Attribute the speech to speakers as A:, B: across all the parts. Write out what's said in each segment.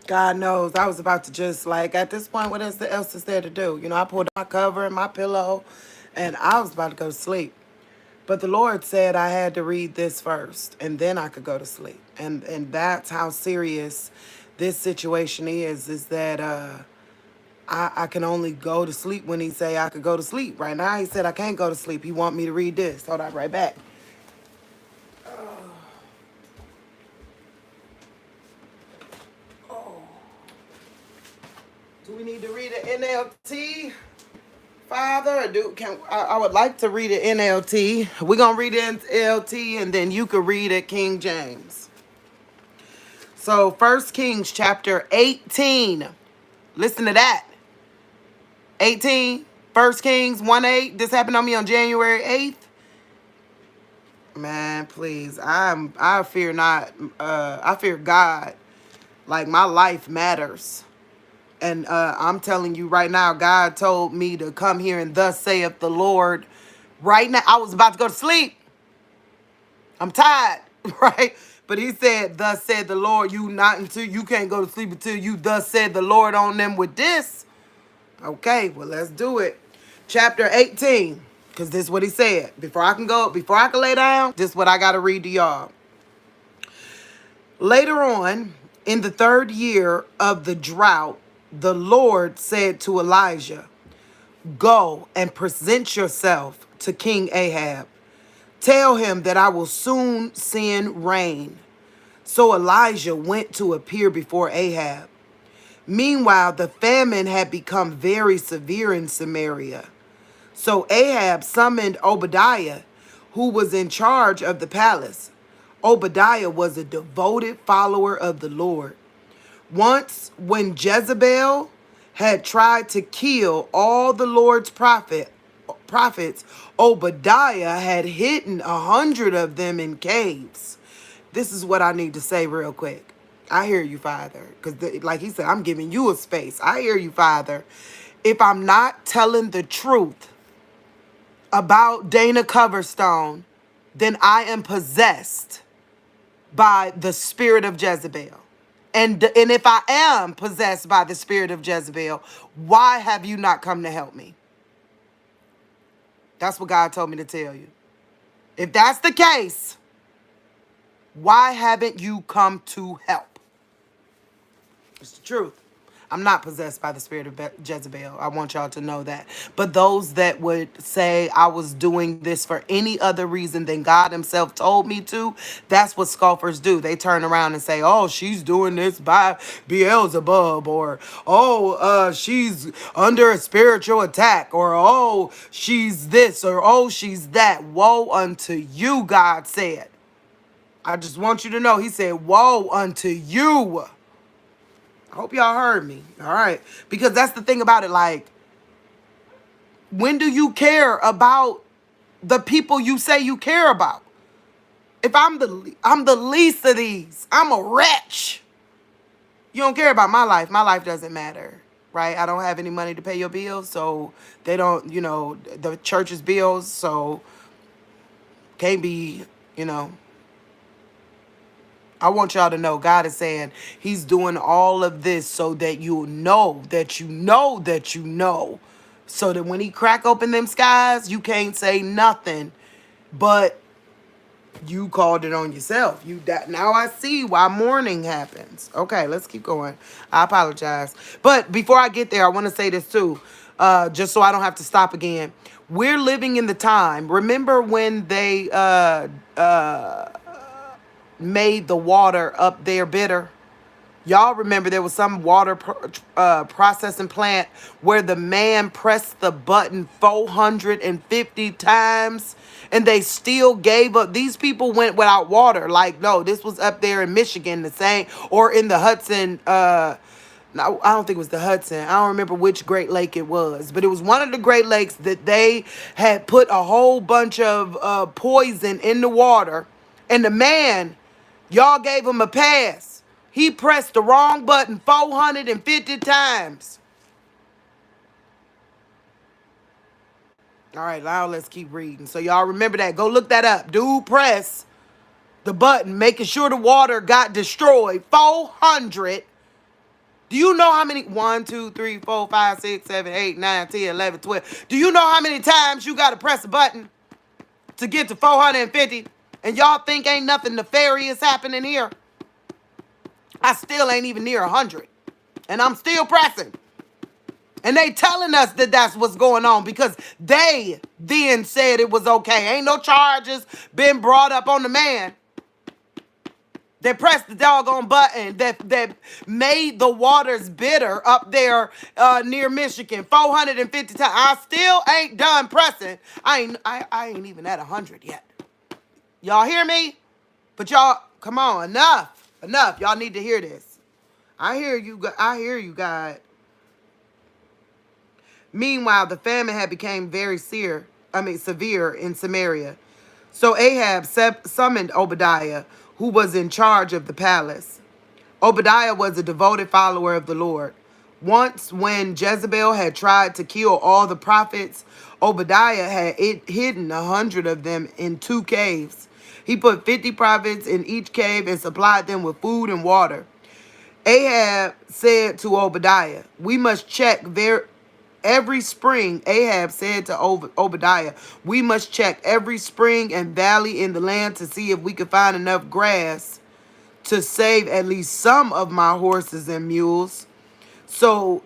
A: God knows I was about to just like at this point, what else is there to do? I pulled my cover and my pillow and I was about to go to sleep. But the Lord said I had to read this first and then I could go to sleep. And that's how serious this situation is that I can only go to sleep when he say I could go to sleep. Right now he said I can't go to sleep. He want me to read this. Hold on, right back. Do we need to read an NLT? Father, I would like to read it NLT. We're gonna read it NLT and then you could read it King James. So First Kings chapter 18. Listen to that. 18. First Kings 1:8. This happened on me on January 8th. Man, please. I fear not I fear God. Like my life matters. And I'm telling you right now, God told me to come here and thus saith the Lord. Right now, I was about to go to sleep. I'm tired, right? But he said, thus said the Lord, you can't go to sleep until you thus said the Lord on them with this. Okay, well, let's do it. Chapter 18, because this is what he said. Before I can lay down, this is what I got to read to y'all. Later on, in the 3rd year of the drought, the Lord said to Elijah, go and present yourself to King Ahab. Tell him that I will soon send rain. So Elijah went to appear before Ahab. Meanwhile, the famine had become very severe in Samaria. So Ahab summoned Obadiah, who was in charge of the palace. Obadiah was a devoted follower of the Lord. Once, when Jezebel had tried to kill all the Lord's prophets, Obadiah had hidden 100 of them in caves. This is what I need to say real quick. I hear you, Father. Because like he said, I'm giving you a space. I hear you, Father. If I'm not telling the truth about Dana Coverstone, then I am possessed by the spirit of Jezebel. And if I am possessed by the spirit of Jezebel, why have you not come to help me? That's what God told me to tell you. If that's the case, why haven't you come to help? It's the truth. I'm not possessed by the spirit of Jezebel. I want y'all to know that. But those that would say I was doing this for any other reason than God himself told me to, that's what scoffers do. They turn around and say, oh, she's doing this by Beelzebub, or, oh, she's under a spiritual attack, or, oh, she's this, or, oh, she's that. Woe unto you, God said. I just want you to know, he said, woe unto you. I hope y'all heard me. All right. Because that's the thing about it. Like, when do you care about the people you say you care about? If I'm the least of these, I'm a wretch. You don't care about my life. My life doesn't matter. Right? I don't have any money to pay your bills. So they don't, the church's bills. So can't be, I want y'all to know God is saying he's doing all of this so that you know that you know that you know. So that when he crack open them skies, you can't say nothing, but you called it on yourself. Now I see why mourning happens. Okay, let's keep going. I apologize. But before I get there, I want to say this too, just so I don't have to stop again. We're living in the time. Remember when they made the water up there bitter? Y'all remember there was some water processing plant where the man pressed the button 450 times and they still gave up. These people went without water. Like, no, this was up there in Michigan, the same, or in the Hudson. No, I don't think it was the Hudson. I don't remember which Great Lake it was, but it was one of the Great Lakes that they had put a whole bunch of poison in the water. And the man, y'all gave him a pass. He pressed the wrong button 450 times. All right, now let's keep reading. So y'all remember that. Go look that up. Dude pressed the button, making sure the water got destroyed 450 Do you know how many? 1, 2, 3, 4, 5, 6, 7, 8, 9, 10, 11, 12. Do you know how many times you got to press a button to get to 450? And y'all think ain't nothing nefarious happening here? I still ain't even near 100. And I'm still pressing. And they telling us that that's what's going on because they then said it was okay. Ain't no charges been brought up on the man that pressed the doggone button that made the waters bitter up there near Michigan 450 times. I still ain't done pressing. I ain't even at 100 yet. Y'all hear me? But y'all, come on, enough. Y'all need to hear this. I hear you, God. Meanwhile, the famine had become very severe in Samaria. So Ahab summoned Obadiah, who was in charge of the palace. Obadiah was a devoted follower of the Lord. Once, when Jezebel had tried to kill all the prophets, Obadiah had hidden 100 of them in 2 caves. He put 50 prophets in each cave and supplied them with food and water. Ahab said to Obadiah, "We must check every spring." Ahab said to Obadiah, "We must check every spring and valley in the land to see if we can find enough grass to save at least some of my horses and mules." So,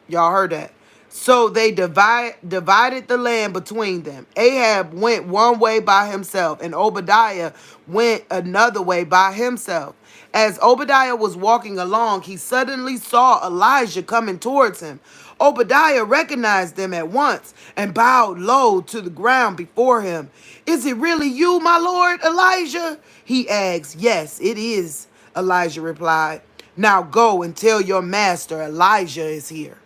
A: y'all heard that. So they divided the land between them. Ahab went one way by himself, and Obadiah went another way by himself. As Obadiah was walking along, he suddenly saw Elijah coming towards him. Obadiah recognized them at once and bowed low to the ground before him. "Is it really you, my lord, Elijah?" he asked. "Yes, it is," Elijah replied. "Now go and tell your master Elijah is here."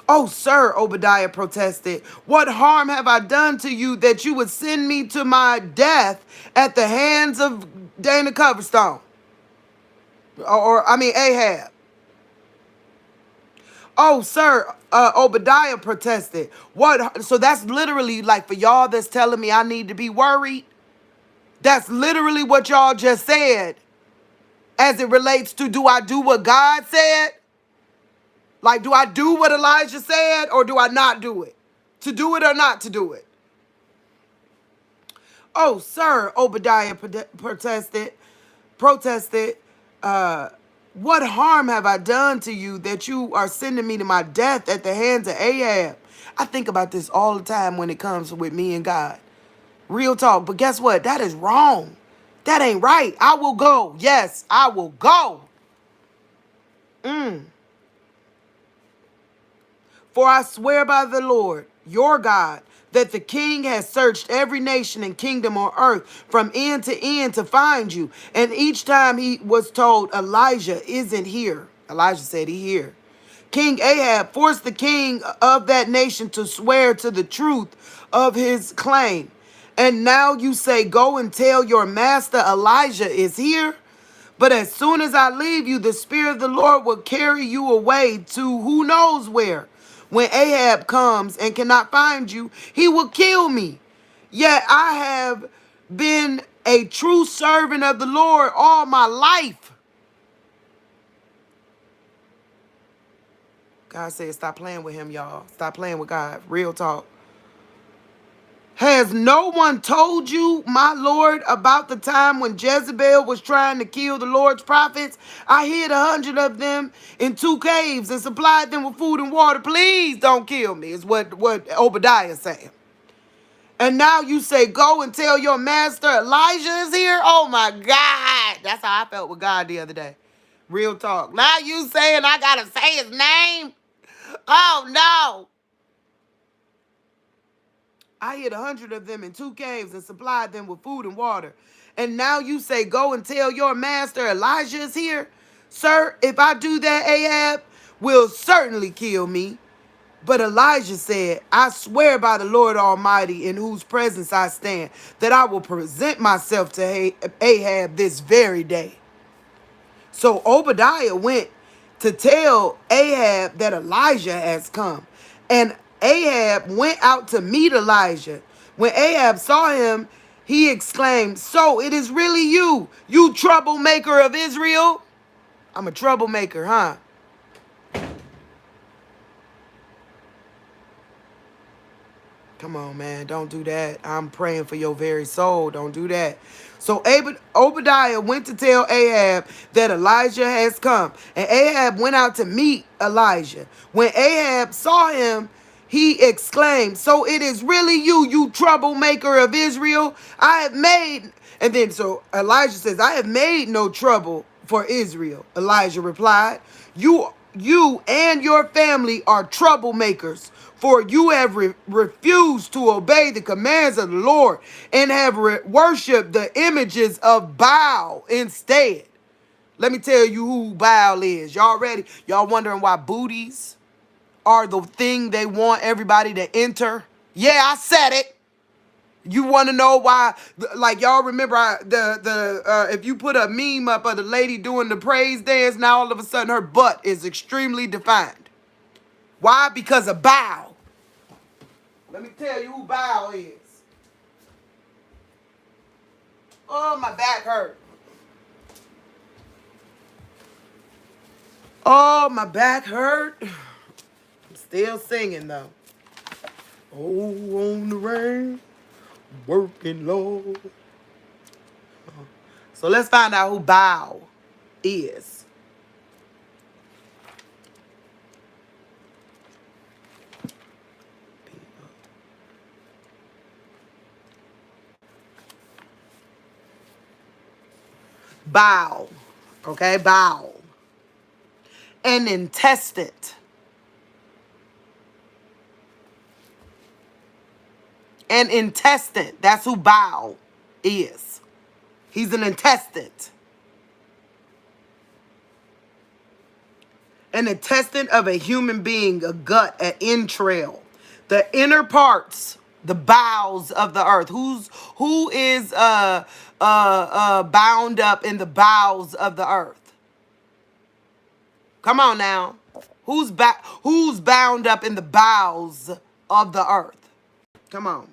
A: "Oh, sir," Obadiah protested, "what harm have I done to you that you would send me to my death at the hands of Dana Coverstone? Ahab." "Oh, sir," Obadiah protested. "What?" So that's literally like for y'all that's telling me I need to be worried. That's literally what y'all just said as it relates to, do I do what God said? Like, do I do what Elijah said or do I not do it? To do it or not to do it? "Oh, sir," Obadiah protested, "what harm have I done to you that you are sending me to my death at the hands of Ahab?" I think about this all the time when it comes with me and God. Real talk. But guess what? That is wrong. That ain't right. I will go. Yes, I will go. "For I swear by the Lord, your God, that the king has searched every nation and kingdom on earth from end to end to find you. And each time he was told, Elijah isn't here." Elijah said, "He here." "King Ahab forced the king of that nation to swear to the truth of his claim. And now you say, go and tell your master Elijah is here? But as soon as I leave you, the Spirit of the Lord will carry you away to who knows where. When Ahab comes and cannot find you, he will kill me. Yet I have been a true servant of the Lord all my life." God said, stop playing with him, y'all. Stop playing with God. Real talk. "Has no one told you, my Lord, about the time when Jezebel was trying to kill the Lord's prophets? I hid 100 of them in 2 caves and supplied them with food and water. Please don't kill me," is what Obadiah is saying. "And now you say, go and tell your master Elijah is here?" Oh my God. That's how I felt with God the other day. Real talk. Now you saying I got to say his name? Oh no. "I hid 100 of them in 2 caves and supplied them with food and water. And now you say, go and tell your master Elijah is here? Sir, if I do that, Ahab will certainly kill me." But Elijah said, "I swear by the Lord Almighty, in whose presence I stand, that I will present myself to Ahab this very day." So Obadiah went to tell Ahab that Elijah has come. And Ahab went out to meet Elijah. When Ahab saw him, He exclaimed, so it is really you, you troublemaker of Israel? I'm a troublemaker, huh? Come on, man. Don't do that. I'm praying for your very soul. Don't do that. So Obadiah went to tell Ahab that Elijah has come. And Ahab went out to meet Elijah. When Ahab saw him, he exclaimed, so it is really you, you troublemaker of Israel. I have made... And then so Elijah says, I have made no trouble for Israel. Elijah replied, you and your family are troublemakers, for you have refused to obey the commands of the Lord and have worshipped the images of Baal instead. Let me tell you who Baal is. Y'all ready? Y'all wondering why booties are the thing they want everybody to enter? Yeah, I said it. You want to know why? Like, y'all remember if you put a meme up of the lady doing the praise dance, now all of a sudden her butt is extremely defined. Why? Because of Baal. Let me tell you who Baal is. Oh, my back hurt. Oh, my back hurt. I'm still singing though. Oh, on the rain, working low. So let's find out who Baal is. Baal. Okay, Baal. An intestate. An intestate. That's who Baal is. He's an intestate. An intestine of a human being, a gut, an entrail, the inner parts, the bowels of the earth. Who is bound up in the bowels of the earth? Come on now. Who's bound up in the bowels of the earth? Come on.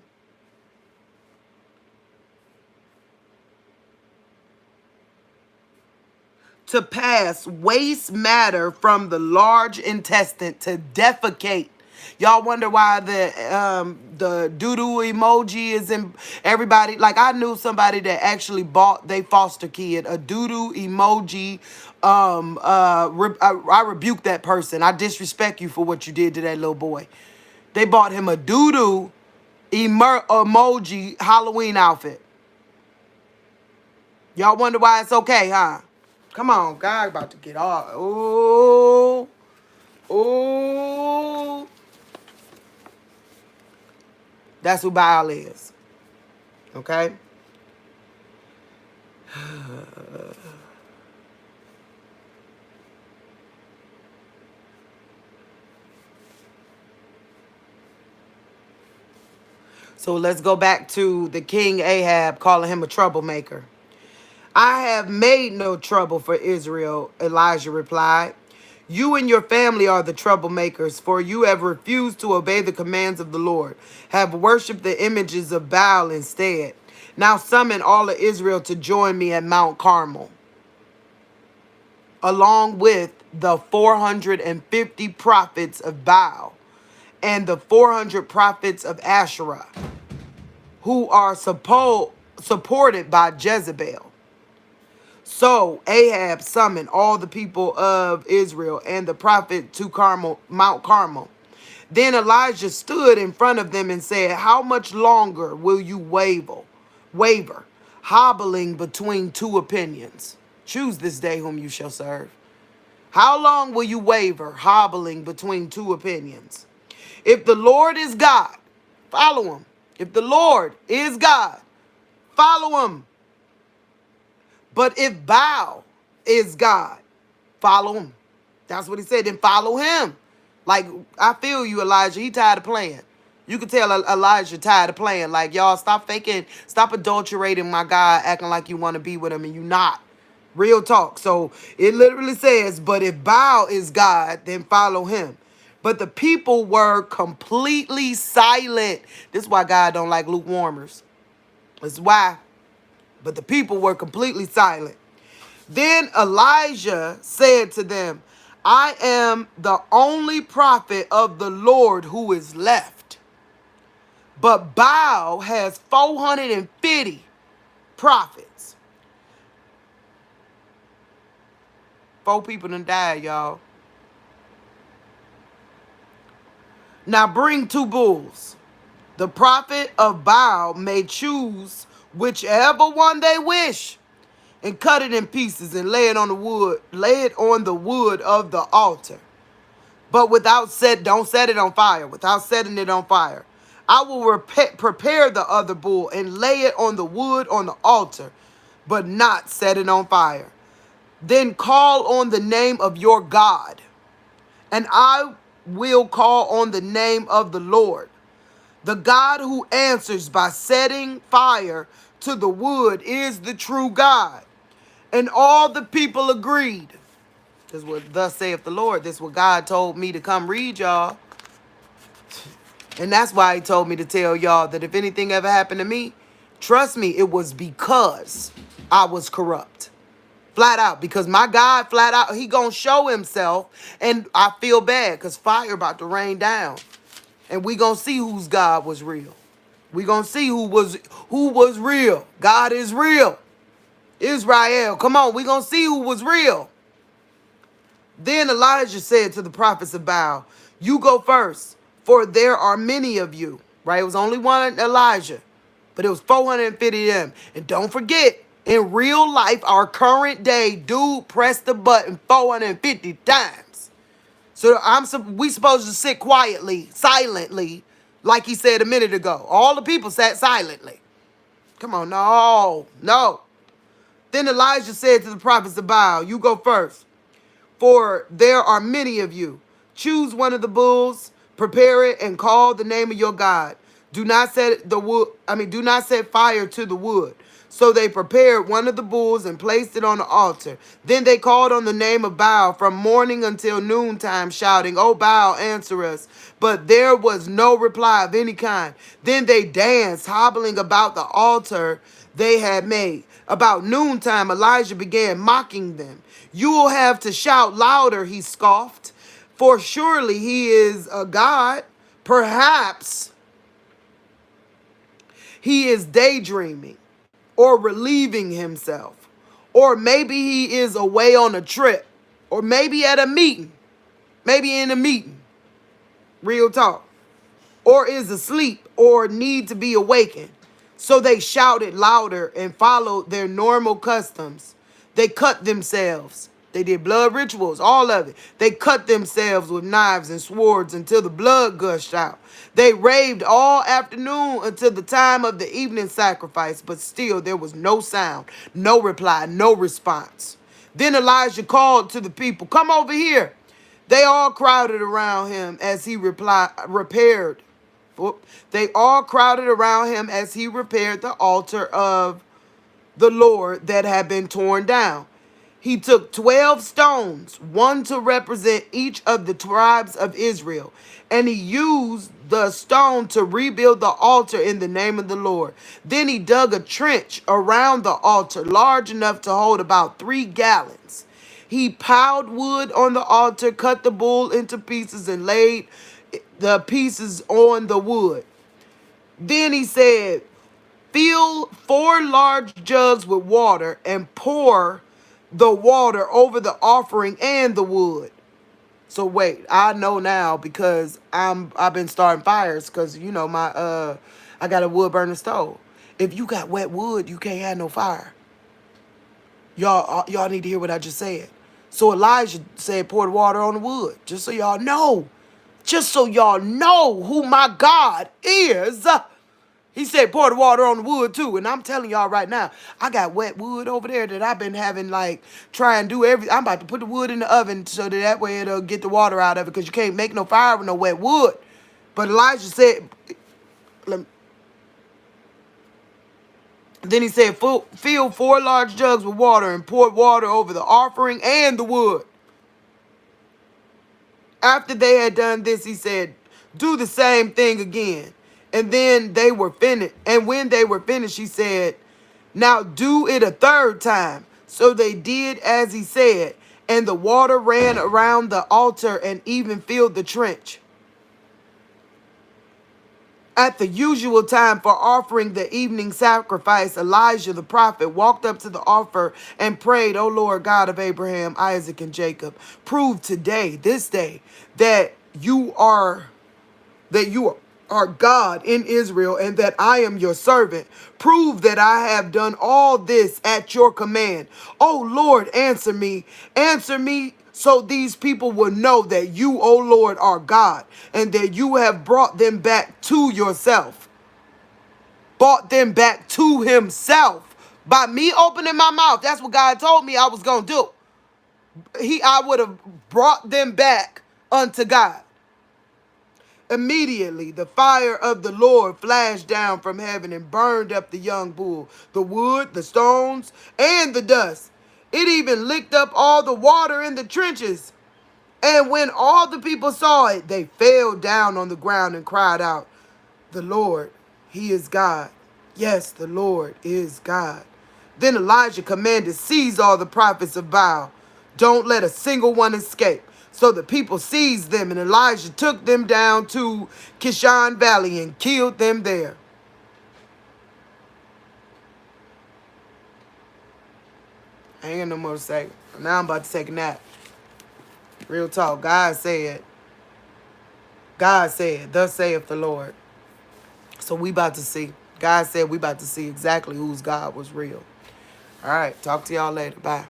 A: To pass waste matter from the large intestine to defecate. Y'all wonder why the doo-doo emoji is in everybody. Like, I knew somebody that actually bought their foster kid a doo-doo emoji. I rebuke that person. I disrespect you for what you did to that little boy. They bought him a doo-doo emoji Halloween outfit. Y'all wonder why it's okay, huh? Come on, God about to get off. Oh, oh. That's who Baal is. Okay? So let's go back to the king Ahab calling him a troublemaker. I have made no trouble for Israel, Elijah replied. You and your family are the troublemakers, for you have refused to obey the commands of the Lord, have worshipped the images of Baal instead. Now summon all of Israel to join me at Mount Carmel, along with the 450 prophets of Baal and the 400 prophets of Asherah, who are supported by Jezebel. So Ahab summoned all the people of Israel and the prophet to Mount Carmel. Then Elijah stood in front of them and said, how much longer will you waver, hobbling between two opinions? Choose this day whom you shall serve. How long will you waver, hobbling between two opinions? If the Lord is God, follow him. If the Lord is God, follow him. But if Baal is God, follow him. That's what he said. Then follow him. Like, I feel you, Elijah. He tired of playing. You can tell Elijah tired of playing. Like, y'all, stop faking, stop adulterating my God, acting like you want to be with him and you not. Real talk. So it literally says, but if Baal is God, then follow him. But the people were completely silent. This is why God don't like lukewarmers. That's why. But the people were completely silent. Then Elijah said to them, I am the only prophet of the Lord who is left. But Baal has 450 prophets. 4 people done died, y'all. Now bring 2 bulls. The prophet of Baal may choose whichever one they wish, and cut it in pieces and lay it on the wood of the altar. But don't set it on fire, without setting it on fire. I will prepare the other bull and lay it on the wood on the altar, but not set it on fire. Then call on the name of your God, and I will call on the name of the Lord. The God who answers by setting fire to the wood is the true God. And all the people agreed. This is what thus saith the Lord. This is what God told me to come read, y'all. And that's why he told me to tell y'all that if anything ever happened to me, trust me, it was because I was corrupt. Flat out. Because my God, flat out, he gonna show himself. And I feel bad because fire about to rain down. And we gonna see whose God was real. We gonna see who was real. God is real. Israel, come on, we gonna see who was real. Then Elijah said to the prophets of Baal, you go first, for there are many of you. Right? It was only one Elijah, but it was 450 of them. And don't forget, in real life, our current day, dude pressed the button 450 times. So we supposed to sit quietly, silently, like he said a minute ago. All the people sat silently. Come on, no. Then Elijah said to the prophets of Baal, you go first, for there are many of you. Choose one of the bulls, prepare it, and call the name of your God. Do not set fire to the wood. So they prepared one of the bulls and placed it on the altar. Then they called on the name of Baal from morning until noontime, shouting, O Baal, answer us. But there was no reply of any kind. Then they danced, hobbling about the altar they had made. About noontime, Elijah began mocking them. You will have to shout louder, he scoffed, for surely he is a god. Perhaps he is daydreaming or relieving himself, or maybe he is away on a trip, or maybe at a meeting, maybe in a meeting, real talk, or is asleep or need to be awakened. So they shouted louder and followed their normal customs. They cut themselves. They did blood rituals, all of it. They cut themselves with knives and swords until the blood gushed out. They raved all afternoon until the time of the evening sacrifice, but still there was no sound, no reply, no response. Then Elijah called to the people, come over here. They all crowded around him as he repaired. They all crowded around him as he repaired the altar of the Lord that had been torn down. He took 12 stones, one to represent each of the tribes of Israel, and he used the stone to rebuild the altar in the name of the Lord. Then he dug a trench around the altar, large enough to hold about 3 gallons. He piled wood on the altar, cut the bull into pieces, and laid the pieces on the wood. Then he said, fill 4 large jugs with water and pour the water over the offering and the wood. So wait, I know now because I've been starting fires because you know I got a wood burning stove. If you got wet wood, you can't have no fire. Y'all need to hear what I just said. So Elijah said, pour the water on the wood, just so y'all know. Just so y'all know who my God is. He said, pour the water on the wood too. And I'm telling y'all right now, I got wet wood over there that I've been having try and do everything. I'm about to put the wood in the oven so that way it'll get the water out of it because you can't make no fire with no wet wood. But Elijah said, then he said, fill 4 large jugs with water and pour water over the offering and the wood. After they had done this, he said, do the same thing again. And then they were finished. And when they were finished, he said, now do it a third time. So they did as he said. And the water ran around the altar and even filled the trench. At the usual time for offering the evening sacrifice, Elijah the prophet walked up to the altar and prayed, O Lord God of Abraham, Isaac, and Jacob, prove today, this day, that you are God in Israel and that I am your servant. Prove that I have done all this at your command. O Lord, answer me. Answer me so these people will know that you, O Lord, are God and that you have brought them back to yourself. Brought them back to himself by me opening my mouth. That's what God told me I was going to do. I would have brought them back unto God. Immediately, the fire of the Lord flashed down from heaven and burned up the young bull, the wood, the stones, and the dust. It even licked up all the water in the trenches. And when all the people saw it, they fell down on the ground and cried out, the Lord, he is God. Yes, the Lord is God. Then Elijah commanded, seize all the prophets of Baal. Don't let a single one escape. So the people seized them, and Elijah took them down to Kishon Valley and killed them there. I ain't got no more to say. Now I'm about to take a nap. Real talk. God said, thus saith the Lord. So we about to see. God said we about to see exactly whose God was real. All right. Talk to y'all later. Bye.